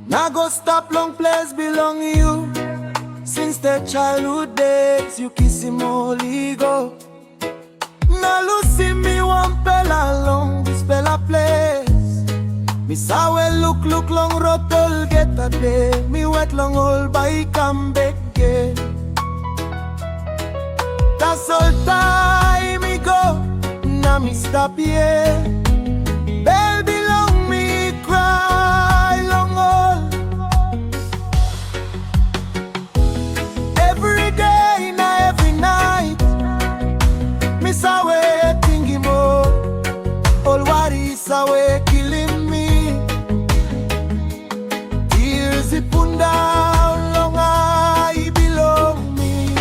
Now go stop long place belong you. Since the childhood days, you kiss him all ego. Now Lucy me one pella long this pella place. Me saw look long rotel get a day. Me wet long all by come back again. That's all time me go. Now me stop here. Baby long me cry long all. Every day na every night. Me saw thinking more. All worries away killing me. Tears it put down long I belong me.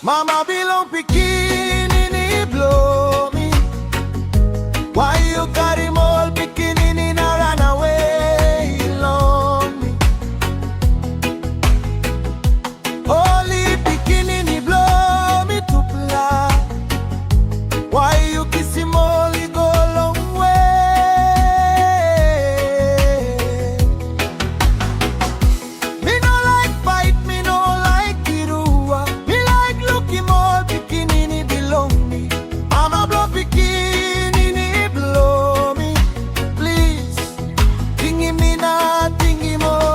Mama belong Pikinini Blo Mi. Why you carry more Pikinini na run away lonely? Only Pikinini Blo Mi to play. Why you kiss him only go long way? Me no like fight, me no like kirua. Me like look him all Pikinini belong me. Mama Blo Pikinini Blo Mi. Please, tingy me na tingy more.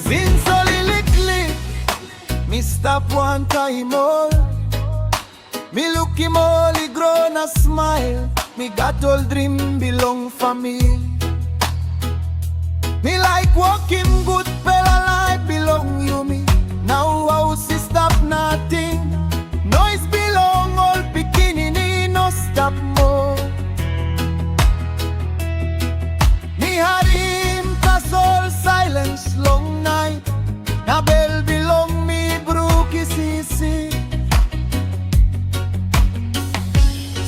Since only little, me stop one time more. Me look him all, he grown a smile. Me got all dream belong for me. Me like walking good fella like belong you me. Now house is stop nothing. Noise belong all Pikinini no stop more. Me had him cause all silence long night. Na bell belong me brookie sisi.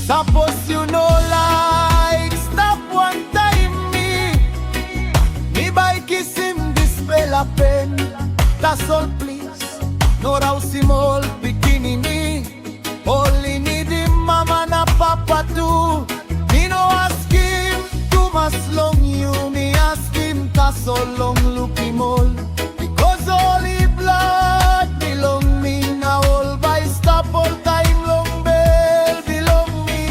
Suppose you know like stop one time me. Me by kiss him this fella pen. That's all please. No rouse him all Pikinini. Only need him mama na papa too. Me no ask him too much long you. Me ask him cause so long look him all. Because all he blood belong me. Now all by stop all time long bell belong me.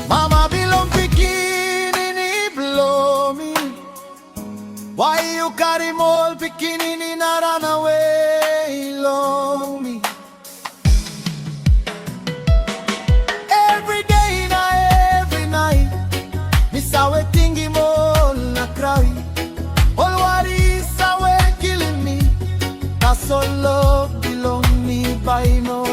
Mama belong Pikinini Blo Mi. Why you carry more Pikinini na run away long me? Every day na every night. Me saw a thingy more na cry. All worries away killing me. That's all love belong me by no